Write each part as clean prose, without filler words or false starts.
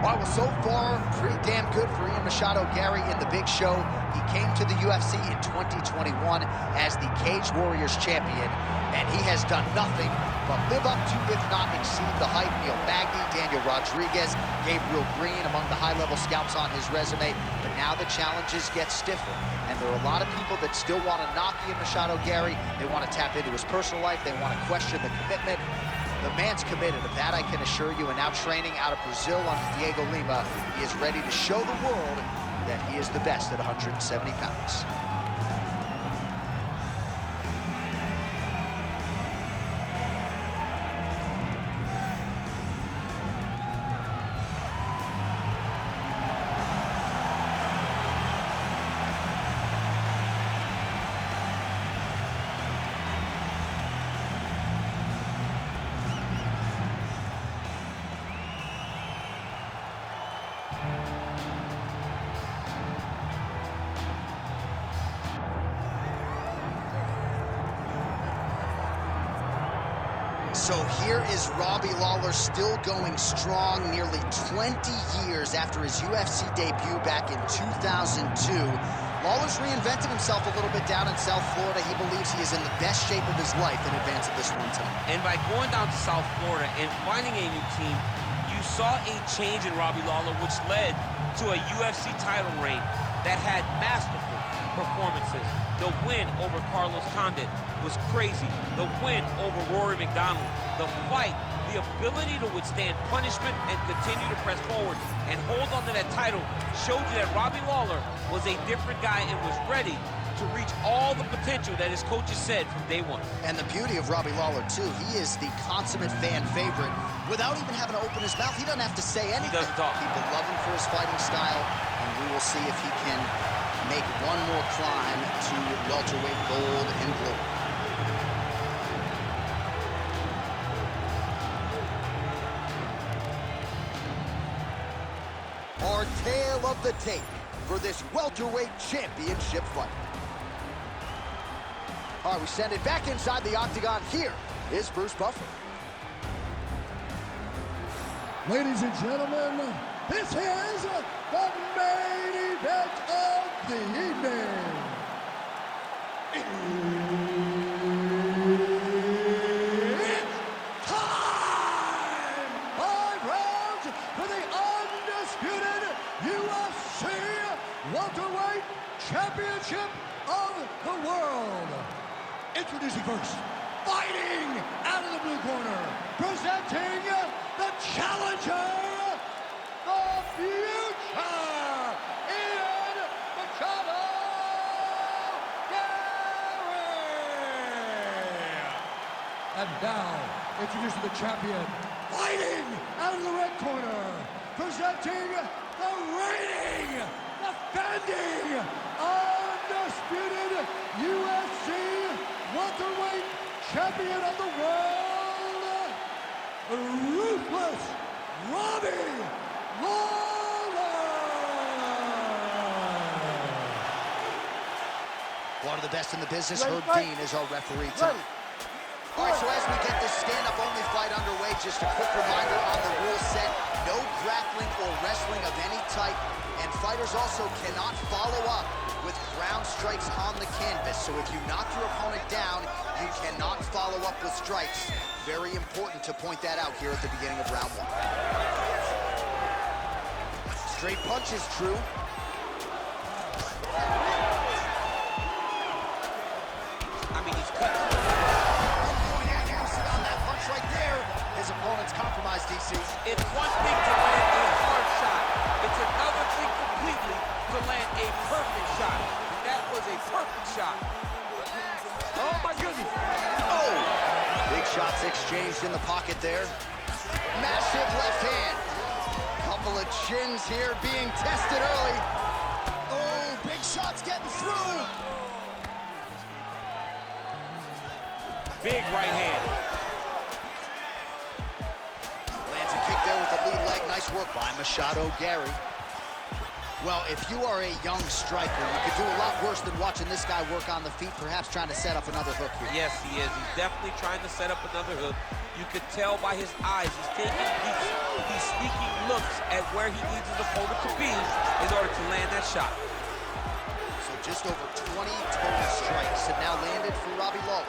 All right, well, so far, pretty damn good for Ian Machado Gary in the big show. He came to the UFC in 2021 as the Cage Warriors champion, and he has done nothing but live up to, if not exceed, the hype. Neil Magny, Daniel Rodriguez, Gabriel Green among the high-level scouts on his resume, but now the challenges get stiffer, and there are a lot of people that still want to knock Ian Machado Gary. They want to tap into his personal life. They want to question the commitment. The man's committed, of that I can assure you, and now training out of Brazil under Diego Lima, he is ready to show the world that he is the best at 170 pounds. So here is Robbie Lawler, still going strong nearly 20 years after his UFC debut back in 2002. Lawler's reinvented himself a little bit down in South Florida. He believes he is in the best shape of his life in advance of this one tonight. And by going down to South Florida and finding a new team, you saw a change in Robbie Lawler, which led to a UFC title reign that had masterful performances. The win over Carlos Condit was crazy. The win over Rory McDonald. The fight, the ability to withstand punishment and continue to press forward and hold on to that title showed you that Robbie Lawler was a different guy and was ready to reach all the potential that his coaches said from day one. And the beauty of Robbie Lawler, too, he is the consummate fan favorite. Without even having to open his mouth, he doesn't have to say anything. He doesn't talk. People love him for his fighting style, and we will see if he can make one more climb to welterweight gold and glory. Our tale of the tape for this welterweight championship fight. All right, we send it back inside the octagon. Here is Bruce Buffer. Ladies and gentlemen, this is the main event of the evening. It's time! 5 rounds for the undisputed UFC welterweight championship of the world. Introducing first, fighting out of the blue corner, presenting the challenger, the future, Ian Machado Gary. And now, introducing the champion, fighting out of the red corner, presenting the reigning, defending, undisputed UFC welterweight champion of the world, Ruthless Robbie Lawler. One of the best in the business, Herb Dean, is our referee tonight. All right, so as we get this stand-up-only fight underway, just a quick reminder on the rule set: no grappling or wrestling of any type, and fighters also cannot follow up with ground strikes on the canvas. So if you knock your opponent down, you cannot follow up with strikes. Very important to point that out here at the beginning of round 1. Straight punch is true. I mean, he's cut. On that punch right there, his opponent's compromised, DC. It's one thing to land a hard shot. It's another thing completely to land a perfect shot. And that was a perfect shot. Oh, my goodness. Oh! Big shots exchanged in the pocket there. Massive left hand. Couple of chins here being tested early. Oh, big shots getting through. Big right hand. Lands a kick there with the lead leg. Nice work by Machado Gary. Well, if you are a young striker, you could do a lot worse than watching this guy work on the feet, perhaps trying to set up another hook here. Yes, he is. He's definitely trying to set up another hook. You could tell by his eyes. He's taking peeks. He's sneaking looks at where he needs his opponent to be in order to land that shot. So just over 20 total strikes have now landed for Robbie Lawler.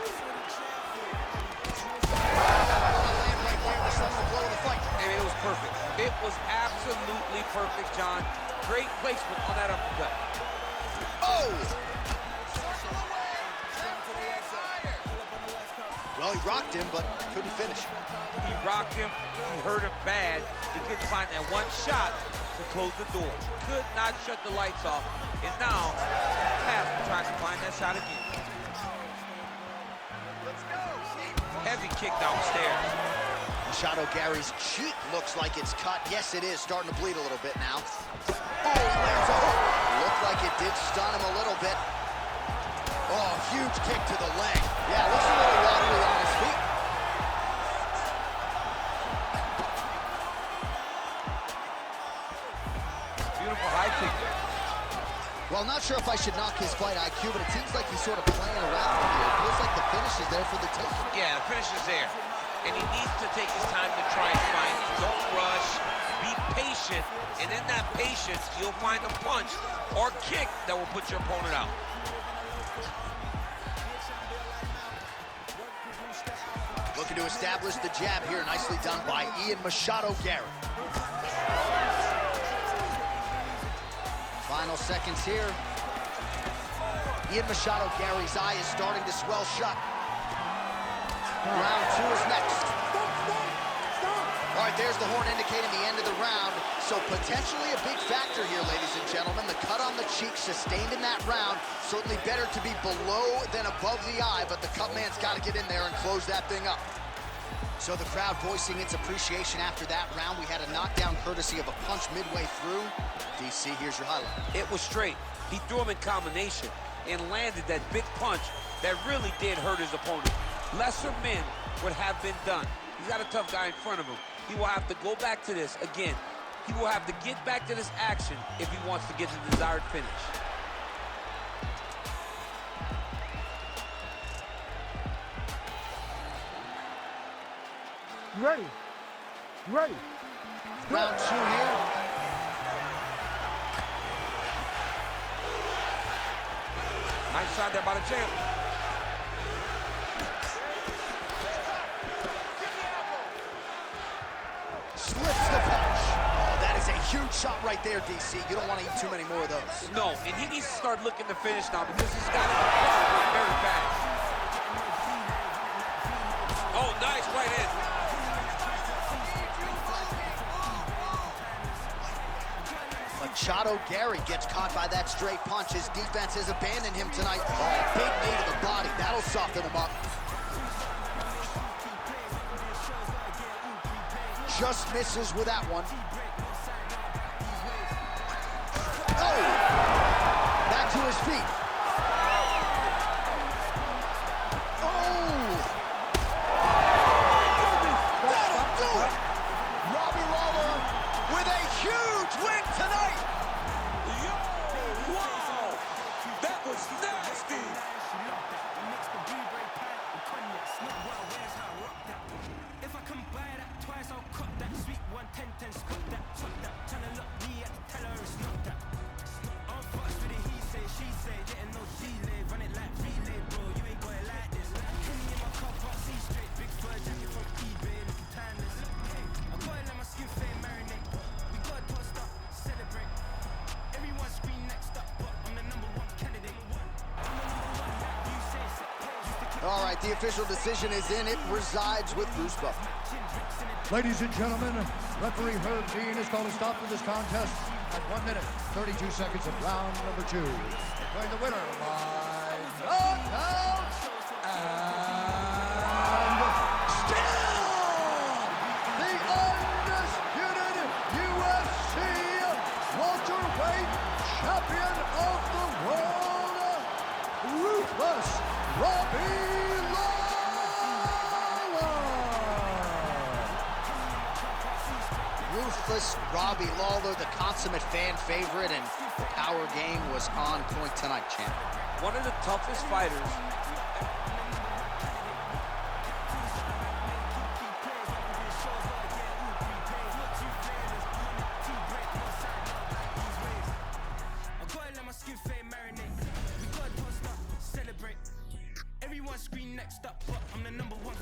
Land right there, the central blow of the fight. And it was perfect. It was absolutely perfect, John. Great placement on that uppercut. Oh! Well, he rocked him, but couldn't finish. He rocked him. He hurt him bad. He couldn't find that one shot to close the door. Could not shut the lights off. And now, Task trying to find that shot again. Heavy kick downstairs. Machado Gary's cheek looks like it's cut. Yes, it is. Starting to bleed a little bit now. Oh, he lands a hook. Looked like it did stun him a little bit. Oh, huge kick to the leg. Yeah, looks a little wobbly on his feet. Beautiful high kick there. Well, I'm not sure if I should knock his fight IQ, but it seems like he's sort of playing around here. It feels like the finish is there for the taking. Yeah, the finish is there. And he needs to take his time to try and find it. Don't rush. Be patient. And in that patience, you'll find a punch or kick that will put your opponent out. Looking to establish the jab here. Nicely done by Ian Machado Gary. Final seconds here. Ian Machado Gary's eye is starting to swell shut. Round 2 is next. All right, there's the horn indicating the end of the round. So potentially a big factor here, ladies and gentlemen. The cut on the cheek sustained in that round. Certainly better to be below than above the eye, but the cut man's got to get in there and close that thing up. So the crowd voicing its appreciation after that round. We had a knockdown courtesy of a punch midway through. DC, here's your highlight. It was straight. He threw him in combination and landed that big punch that really did hurt his opponent. Lesser men would have been done. He's got a tough guy in front of him. He will have to go back to this again. He will have to get back to this action if he wants to get the desired finish. Ready. Ready. Round 2 here. Nice shot there by the champ. Slips the punch. Oh, that is a huge shot right there, DC. You don't want to eat too many more of those. No, and he needs to start looking to finish now because he's got it very fast. Oh, nice right in. Machado Gary gets caught by that straight punch. His defense has abandoned him tonight. Oh, big knee to the body. That'll soften him up. Just misses with that one. Oh! Back to his feet. Oh! That'll do it! Robbie Lawler with a huge win tonight! Yo, wow! That was nasty! If I come by that twice, I'll cut that sweet 110, spot that, top that, tryna look me at the teller, it's not that. I'm fucked with it, he say, she say, getting no delay, run it like relay, bro, you ain't got it like this. Kenny in my car, park, see straight, big fur jacket from eBay, looking timeless. I got it like my skin fade, marinate. We got toast up, celebrate. Everyone scream next up, but I'm the #1 candidate. I'm the #1 like you say, All right, the official decision is in. It resides with Bruce Buffer. Ladies and gentlemen, referee Herb Dean has called a stop to this contest at 1 minute, 32 seconds of round number 2. Declaring the winner by knockout and still the undisputed UFC welterweight champion of the world, Ruthless Robbie Ruthless Robbie Lawler, the consummate fan favorite, and the power game was on point tonight, champ. One of the toughest fighters. next up, but I'm the number one